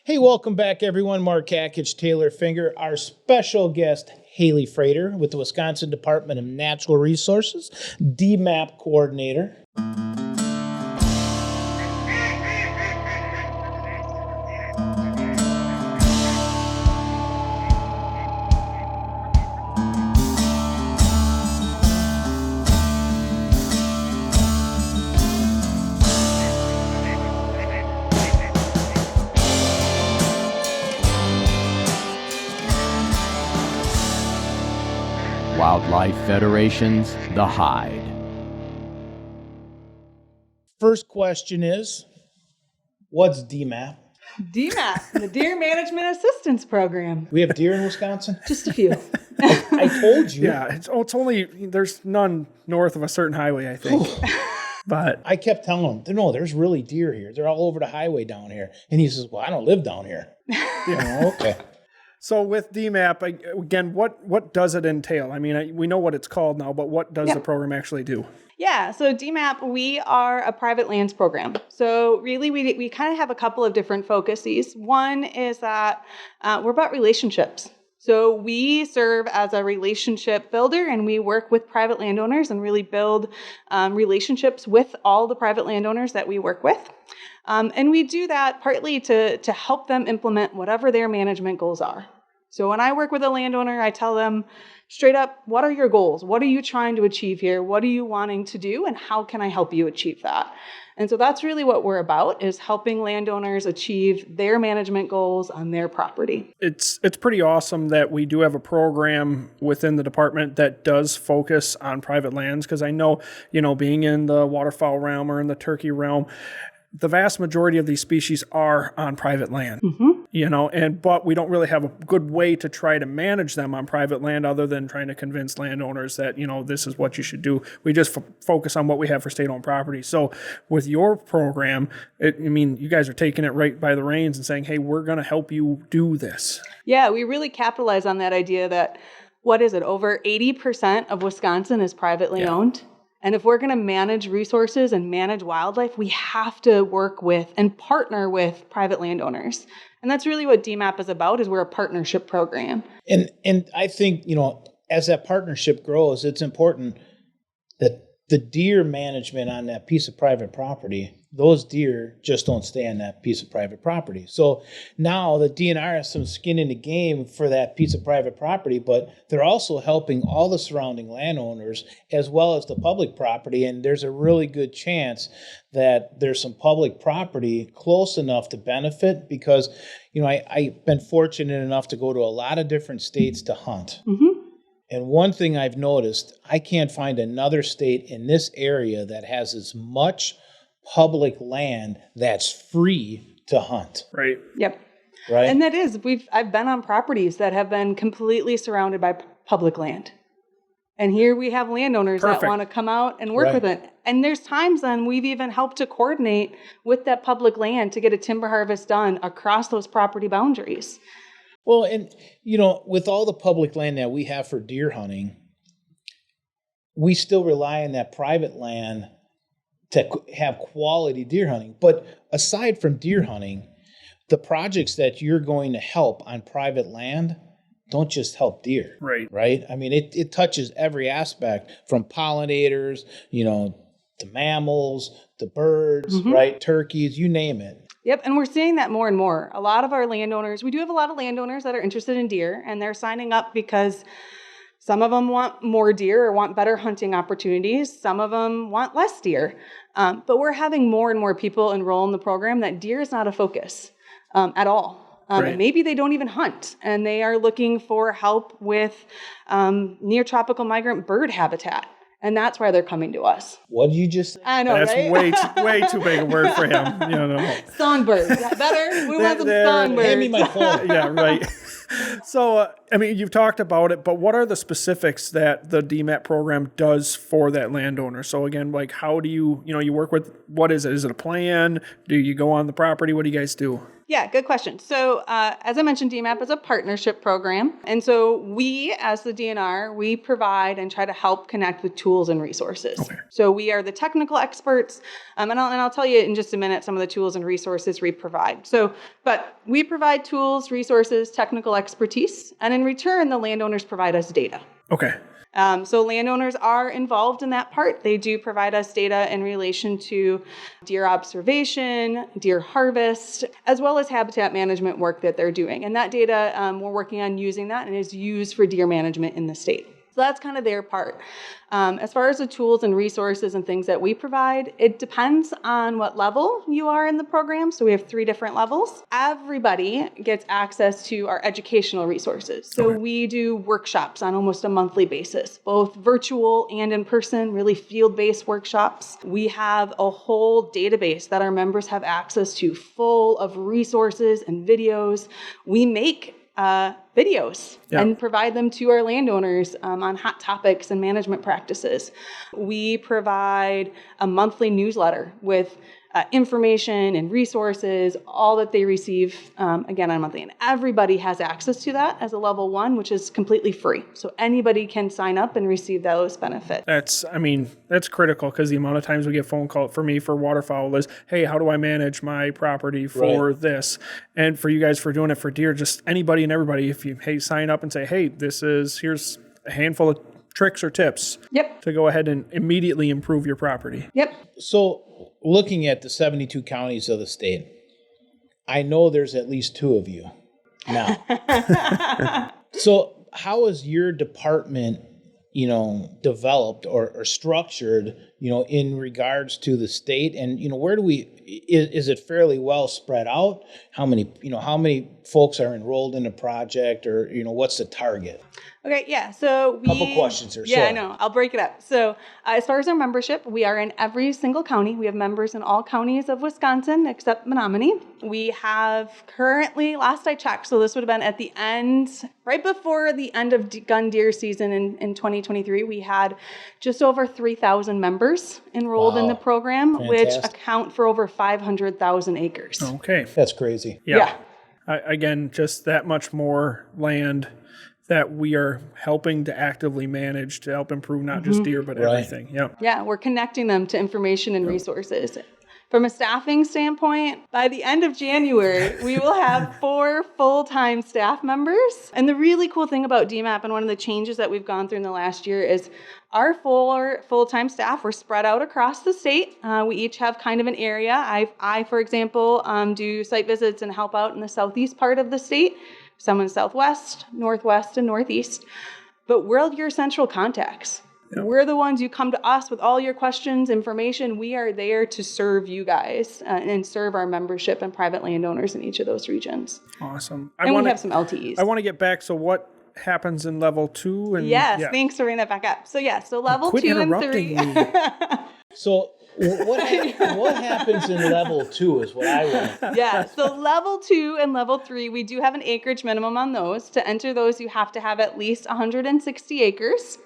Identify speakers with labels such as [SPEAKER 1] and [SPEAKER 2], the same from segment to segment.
[SPEAKER 1] Hey, welcome back, everyone. Mark Kakich, Taylor Finger, our special guest, Haley Frater, with the Wisconsin Department of Natural Resources, DMAP coordinator.
[SPEAKER 2] Wildlife Federation's The Hide.
[SPEAKER 1] First question is, what's DMAP?
[SPEAKER 3] DMAP, the Deer Management Assistance Program.
[SPEAKER 1] We have deer in Wisconsin?
[SPEAKER 3] Just a few.
[SPEAKER 1] I told you.
[SPEAKER 4] Yeah, it's only, there's none north of a certain highway, I think. But
[SPEAKER 1] I kept telling him, no, there's really deer here. They're all over the highway down here. And he says, well, I don't live down here. Yeah. Okay.
[SPEAKER 4] So with DMAP, again, what does it entail? I mean, we know what it's called now, but what does the program actually do?
[SPEAKER 3] Yeah, so DMAP, we are a private lands program. So really, we kind of have a couple of different focuses. One is that we're about relationships. So we serve as a relationship builder, and we work with private landowners and really build relationships with all the private landowners that we work with. And we do that partly to help them implement whatever their management goals are. So when I work with a landowner, I tell them straight up, what are your goals? What are you trying to achieve here? What are you wanting to do? And how can I help you achieve that? And so that's really what we're about, is helping landowners achieve their management goals on their property.
[SPEAKER 4] It's pretty awesome that we do have a program within the department that does focus on private lands, because I know, being in the waterfowl realm or in the turkey realm, the vast majority of these species are on private land, but we don't really have a good way to try to manage them on private land other than trying to convince landowners that, this is what you should do. We just focus on what we have for state-owned property. So with your program, you guys are taking it right by the reins and saying, hey, we're going to help you do this.
[SPEAKER 3] Yeah, we really capitalize on that idea that, over 80% of Wisconsin is privately owned. And if we're going to manage resources and manage wildlife, we have to work with and partner with private landowners. And that's really what DMAP is about, is we're a partnership program.
[SPEAKER 1] And I think, as that partnership grows, it's important that the deer management on that piece of private property, those deer just don't stay on that piece of private property. So now the DNR has some skin in the game for that piece of private property, but they're also helping all the surrounding landowners as well as the public property. And there's a really good chance that there's some public property close enough to benefit, because, I've been fortunate enough to go to a lot of different states to hunt. Mm-hmm. And one thing I've noticed, I can't find another state in this area that has as much public land that's free to hunt.
[SPEAKER 4] Right.
[SPEAKER 3] Yep.
[SPEAKER 1] Right.
[SPEAKER 3] And that is, I've been on properties that have been completely surrounded by public land. And here we have landowners that want to come out and work with it. And there's times then we've even helped to coordinate with that public land to get a timber harvest done across those property boundaries.
[SPEAKER 1] Well, and, with all the public land that we have for deer hunting, we still rely on that private land to have quality deer hunting. But aside from deer hunting, the projects that you're going to help on private land don't just help deer. Right? I mean, it touches every aspect, from pollinators, the mammals, the birds, right? Turkeys, you name it.
[SPEAKER 3] Yep, and we're seeing that more and more. A lot of our landowners, we do have a lot of landowners that are interested in deer, and they're signing up because some of them want more deer or want better hunting opportunities. Some of them want less deer. But we're having more and more people enroll in the program that deer is not a focus at all. Maybe they don't even hunt, and they are looking for help with near tropical migrant bird habitat. And that's why they're coming to us.
[SPEAKER 1] What did you just say?
[SPEAKER 3] I know,
[SPEAKER 4] That's
[SPEAKER 3] right?
[SPEAKER 4] way too big a word for him.
[SPEAKER 3] Songbirds. Better? We want some songbirds.
[SPEAKER 1] Hand me my phone.
[SPEAKER 4] Yeah, right. So, you've talked about it, but what are the specifics that the DMAP program does for that landowner? So again, how do you work with, what is it? Is it a plan? Do you go on the property? What do you guys do?
[SPEAKER 3] Yeah, good question. So as I mentioned, DMAP is a partnership program. And so we, as the DNR, we provide and try to help connect with tools and resources.
[SPEAKER 4] Okay.
[SPEAKER 3] So we are the technical experts. And I'll tell you in just a minute some of the tools and resources we provide. But we provide tools, resources, technical expertise. And in return, the landowners provide us data.
[SPEAKER 4] Okay.
[SPEAKER 3] So landowners are involved in that part. They do provide us data in relation to deer observation, deer harvest, as well as habitat management work that they're doing. And that data, we're working on using that and is used for deer management in the state. So that's kind of their part. As far as the tools and resources and things that we provide, it depends on what level you are in the program. So we have 3 different levels. Everybody gets access to our educational resources. So we do workshops on almost a monthly basis, both virtual and in person, really field-based workshops. We have a whole database that our members have access to, full of resources and videos. We make videos and provide them to our landowners on hot topics and management practices. We provide a monthly newsletter with information and resources, all that they receive, again, on monthly. And everybody has access to that as a level 1, which is completely free. So anybody can sign up and receive those benefits.
[SPEAKER 4] That's critical, because the amount of times we get phone call for me for waterfowl is, hey, how do I manage my property for this? And for you guys for doing it for deer, just anybody and everybody, if you, sign up and say, hey, here's a handful of tricks or tips to go ahead and immediately improve your property.
[SPEAKER 1] So looking at the 72 counties of the state, I know there's at least 2 of you now. So how is your department, developed or structured, in regards to the state? And, where do is it fairly well spread out? How many folks are enrolled in a project, or, what's the target?
[SPEAKER 3] Okay, yeah. So
[SPEAKER 1] couple questions here.
[SPEAKER 3] Yeah,
[SPEAKER 1] sorry.
[SPEAKER 3] I know. I'll break it up. So as far as our membership, we are in every single county. We have members in all counties of Wisconsin except Menominee. We have currently, last I checked, so this would have been at the end, right before the end of gun deer season in 2023, we had just over 3,000 members enrolled in the program, which account for over 500,000 acres.
[SPEAKER 4] Okay.
[SPEAKER 1] That's crazy.
[SPEAKER 3] Yeah.
[SPEAKER 4] Again, just that much more land that we are helping to actively manage to help improve not just deer, but everything.
[SPEAKER 3] Yeah, we're connecting them to information and resources. From a staffing standpoint, by the end of January, we will have 4 full-time staff members. And the really cool thing about DMAP, and one of the changes that we've gone through in the last year, is our 4 full-time staff were spread out across the state. We each have kind of an area. I for example, do site visits and help out in the southeast part of the state. Some in southwest, northwest, and northeast. But we're your central contacts. We're the ones you come to us with all your questions, information. We are there to serve you guys and serve our membership and private landowners in each of those regions.
[SPEAKER 4] Awesome.
[SPEAKER 3] We have some LTEs.
[SPEAKER 4] I want to get back. So what happens in level 2? And
[SPEAKER 3] thanks for bringing that back up. So so level 2 and 3.
[SPEAKER 1] So what happens in level 2 is what I want.
[SPEAKER 3] So level 2 and level 3, we do have an acreage minimum on those. To enter those, you have to have at least 160 acres.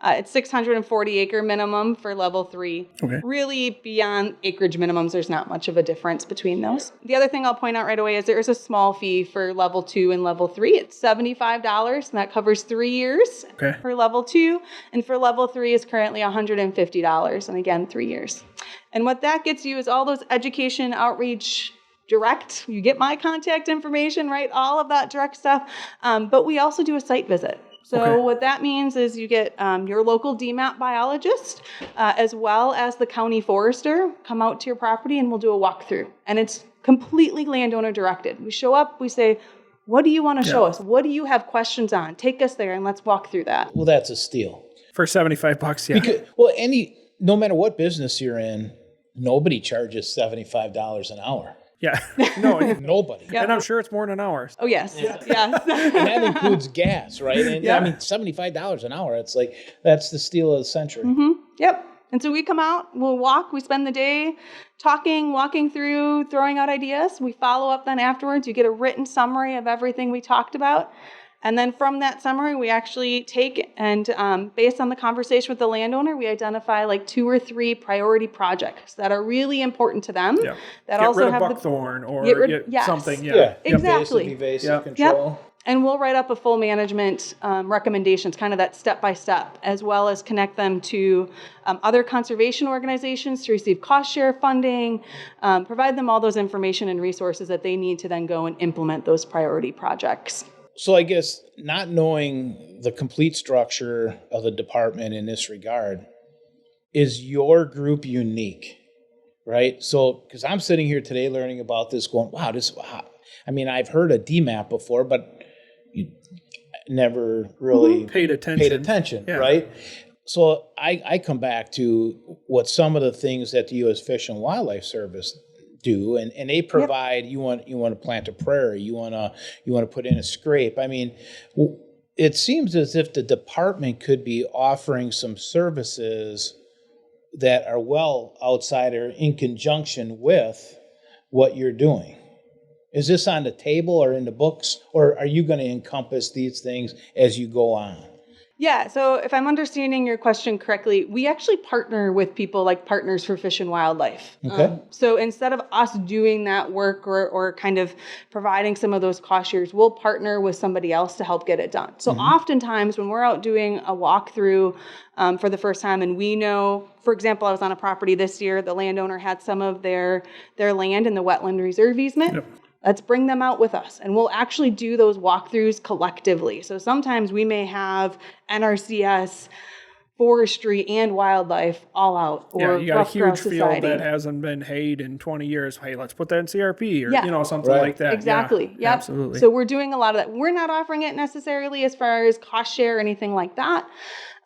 [SPEAKER 3] It's 640 acre minimum for level 3.
[SPEAKER 4] Okay.
[SPEAKER 3] Really, beyond acreage minimums, there's not much of a difference between those. The other thing I'll point out right away is there is a small fee for level 2 and level 3. It's $75, and that covers 3 years for level 2. And for level 3 is currently $150, and again, 3 years. And what that gets you is all those education, outreach, direct. You get my contact information, right? All of that direct stuff. But we also do a site visit. So what that means is you get your local DMAP biologist, as well as the county forester, come out to your property and we'll do a walkthrough. And it's completely landowner directed. We show up, we say, what do you want to show us? What do you have questions on? Take us there and let's walk through that.
[SPEAKER 1] Well, that's a steal.
[SPEAKER 4] For $75,
[SPEAKER 1] Because, no matter what business you're in, nobody charges $75 an hour.
[SPEAKER 4] Yeah. No.
[SPEAKER 1] Nobody.
[SPEAKER 4] And I'm sure it's more than an hour.
[SPEAKER 3] Oh, yes. Yes.
[SPEAKER 1] And that includes gas, right? And $75 an hour, it's like, that's the steal of the century.
[SPEAKER 3] Mm-hmm. Yep. And so we come out, we'll walk, we spend the day talking, walking through, throwing out ideas. We follow up then afterwards. You get a written summary of everything we talked about. And then from that summary, we actually take and based on the conversation with the landowner, we identify like 2 or 3 priority projects that are really important to them.
[SPEAKER 4] Yeah.
[SPEAKER 3] That
[SPEAKER 4] Get
[SPEAKER 3] also
[SPEAKER 4] rid of
[SPEAKER 3] have
[SPEAKER 4] buckthorn or
[SPEAKER 3] yes.
[SPEAKER 4] something. Yeah.
[SPEAKER 1] Yeah,
[SPEAKER 3] Exactly.
[SPEAKER 1] Evasive control.
[SPEAKER 3] And we'll write up a full management recommendations, kind of that step-by-step, as well as connect them to other conservation organizations to receive cost share funding, provide them all those information and resources that they need to then go and implement those priority projects.
[SPEAKER 1] So I guess not knowing the complete structure of the department in this regard, is your group unique, right? So, because I'm sitting here today learning about this going, wow, I mean, I've heard of DMAP before, but you never really
[SPEAKER 4] paid attention, yeah.
[SPEAKER 1] Right? So I come back to what some of the things that the U.S. Fish and Wildlife Service do, and they provide. Yep. You want to plant a prairie, you want to put in a scrape. I mean, it seems as if the department could be offering some services that are well outside or in conjunction with what you're doing. Is this on the table or in the books, or are you going to encompass these things as you go on?
[SPEAKER 3] Yeah, so if I'm understanding your question correctly, we actually partner with people like Partners for Fish and Wildlife.
[SPEAKER 1] Okay.
[SPEAKER 3] So instead of us doing that work or kind of providing some of those cost shares, we'll partner with somebody else to help get it done. So oftentimes when we're out doing a walkthrough for the first time, and we know, for example, I was on a property this year, the landowner had some of their land in the wetland reserve easement. Yep. Let's bring them out with us, and we'll actually do those walkthroughs collectively. So sometimes we may have NRCS, forestry, and wildlife all out. Or
[SPEAKER 4] you got a huge field that hasn't been hayed in 20 years. Hey, let's put that in CRP or something like that.
[SPEAKER 3] Exactly.
[SPEAKER 4] Yeah, absolutely.
[SPEAKER 3] So we're doing a lot of that. We're not offering it necessarily as far as cost share or anything like that.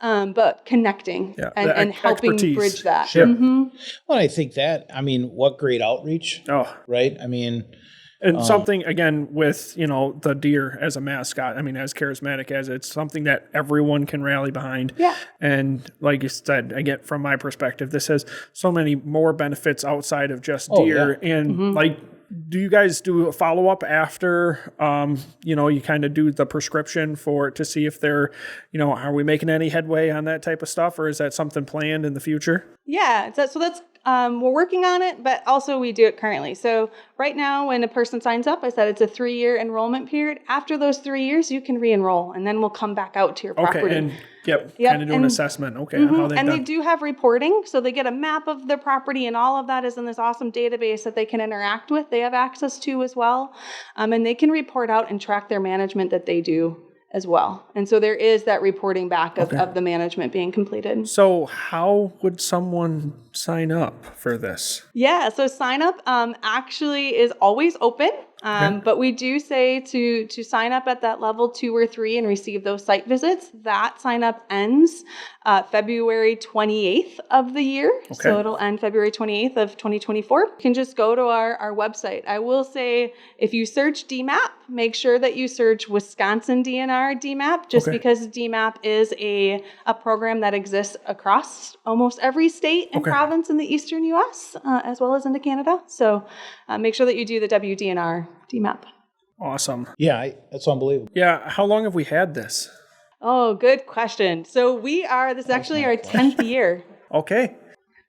[SPEAKER 3] But connecting and helping bridge that.
[SPEAKER 1] Sure. Mm-hmm. Well, I think what great outreach.
[SPEAKER 4] Oh,
[SPEAKER 1] right. I mean,
[SPEAKER 4] and something, again, with, the deer as a mascot, I mean, as charismatic as it's something that everyone can rally behind.
[SPEAKER 3] Yeah.
[SPEAKER 4] And like you said, again, from my perspective, this has so many more benefits outside of just deer. Yeah. And do you guys do a follow-up after, you kind of do the prescription to see if they're, are we making any headway on that type of stuff, or is that something planned in the future?
[SPEAKER 3] Yeah. So that's, we're working on it, but also we do it currently. So right now when a person signs up, I said it's a 3-year enrollment period. After those 3 years, you can re-enroll, and then we'll come back out to your property.
[SPEAKER 4] Okay, and kind of do an assessment. Okay, on how they've done.
[SPEAKER 3] They do have reporting, so they get a map of their property, and all of that is in this awesome database that they can interact with. They have access to as well, and they can report out and track their management that they do as well. And so there is that reporting back of the management being completed.
[SPEAKER 4] So how would someone sign up for this?
[SPEAKER 3] Yeah, so sign up actually is always open. But we do say to sign up at that level 2 or 3 and receive those site visits. That sign up ends February 28th of the year. Okay. So it'll end February 28th of 2024. You can just go to our website. I will say if you search DMAP, make sure that you search Wisconsin DNR DMAP, just because DMAP is a program that exists across almost every state and province in the eastern U.S. As well as into Canada. So make sure that you do the WDNR DMAP.
[SPEAKER 4] Awesome.
[SPEAKER 1] Yeah, that's unbelievable.
[SPEAKER 4] Yeah, how long have we had this?
[SPEAKER 3] Oh, good question. So this is actually our 10th year.
[SPEAKER 4] Okay.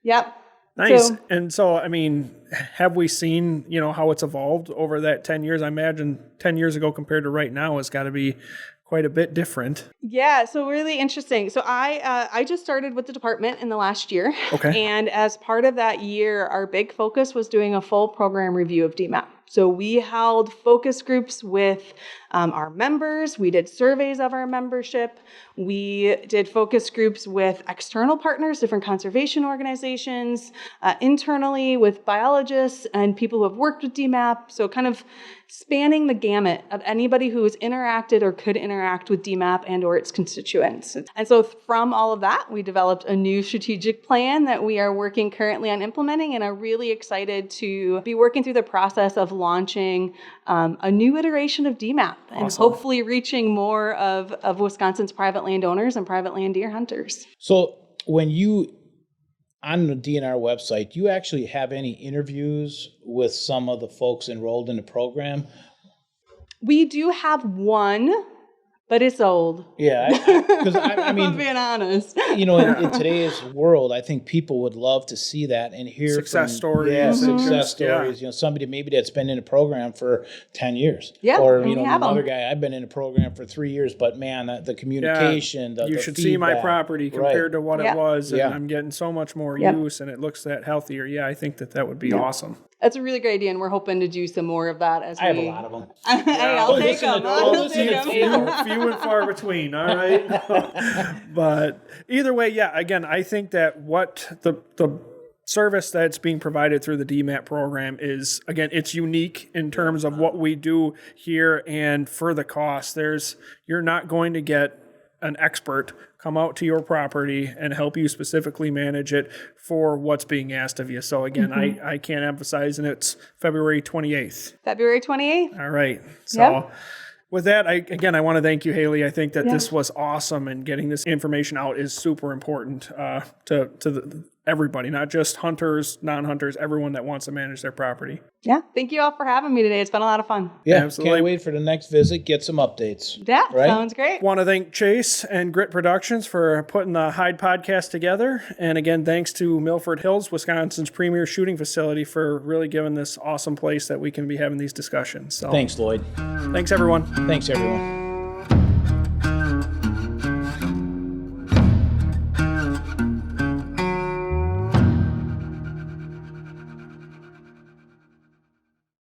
[SPEAKER 3] Yep.
[SPEAKER 4] Nice. And so, I mean, have we seen, how it's evolved over that 10 years? I imagine 10 years ago compared to right now has got to be quite a bit different.
[SPEAKER 3] Yeah, so really interesting. So I just started with the department in the last year.
[SPEAKER 4] Okay.
[SPEAKER 3] And as part of that year, our big focus was doing a full program review of DMAP. So we held focus groups with our members. We did surveys of our membership. We did focus groups with external partners, different conservation organizations, internally with biologists and people who have worked with DMAP. So kind of spanning the gamut of anybody who has interacted or could interact with DMAP and or its constituents. And so from all of that, we developed a new strategic plan that we are working currently on implementing, and are really excited to be working through the process of launching a new iteration of DMAP and hopefully reaching more of Wisconsin's private landowners and private land deer hunters.
[SPEAKER 1] So when you, on the DNR website, do you actually have any interviews with some of the folks enrolled in the program?
[SPEAKER 3] We do have one, But it's old.
[SPEAKER 1] Yeah, because I mean,
[SPEAKER 3] I'm being honest.
[SPEAKER 1] you know, in today's world, I think people would love to see that and hear
[SPEAKER 4] Success stories.
[SPEAKER 1] Yeah,
[SPEAKER 4] Mm-hmm.
[SPEAKER 1] success stories. You know, somebody maybe that's been in a program for 10 years.
[SPEAKER 3] Yeah,
[SPEAKER 1] Or,
[SPEAKER 3] and
[SPEAKER 1] you know,
[SPEAKER 3] we have
[SPEAKER 1] another
[SPEAKER 3] 'em.
[SPEAKER 1] guy, I've been in a program for 3 years, but man, the communication,
[SPEAKER 4] You
[SPEAKER 1] the
[SPEAKER 4] should see my
[SPEAKER 1] feedback.
[SPEAKER 4] property compared to what
[SPEAKER 3] Yeah.
[SPEAKER 4] it was, and
[SPEAKER 1] Yeah.
[SPEAKER 4] I'm getting so much more
[SPEAKER 3] Yeah.
[SPEAKER 4] use, and it looks that healthier. Yeah, I think that would be awesome.
[SPEAKER 3] That's a really great idea, and we're hoping to do some more of that as
[SPEAKER 1] I have a lot of them.
[SPEAKER 3] Hey, I'll take
[SPEAKER 1] listen to
[SPEAKER 3] them.
[SPEAKER 1] those.
[SPEAKER 3] I'll take them.
[SPEAKER 4] Few and far between, all right? But either way, yeah, again, I think that what the service that's being provided through the DMAP program is, again, it's unique in terms of what we do here, and for the cost, you're not going to get an expert come out to your property and help you specifically manage it for what's being asked of you. So again, I can't emphasize, and it's February 28th.
[SPEAKER 3] February 28th.
[SPEAKER 4] All right. So
[SPEAKER 3] Yep.
[SPEAKER 4] with that, I want to thank you, Haley. I think that this was awesome, and getting this information out is super important to everybody, not just hunters, non-hunters, everyone that wants to manage their property.
[SPEAKER 3] Yeah. Thank you all for having me today. It's been a lot of fun.
[SPEAKER 1] Yeah,
[SPEAKER 4] Absolutely.
[SPEAKER 1] can't wait for the next visit, get some updates.
[SPEAKER 3] Yeah.
[SPEAKER 1] Right?
[SPEAKER 3] Sounds great.
[SPEAKER 4] Want to thank Chase and Grit Productions for putting the Hyde podcast together. And again, thanks to Milford Hills, Wisconsin's premier shooting facility, for really giving this awesome place that we can be having these discussions. So
[SPEAKER 1] Thanks, Lloyd.
[SPEAKER 4] thanks, everyone.
[SPEAKER 1] Thanks, everyone.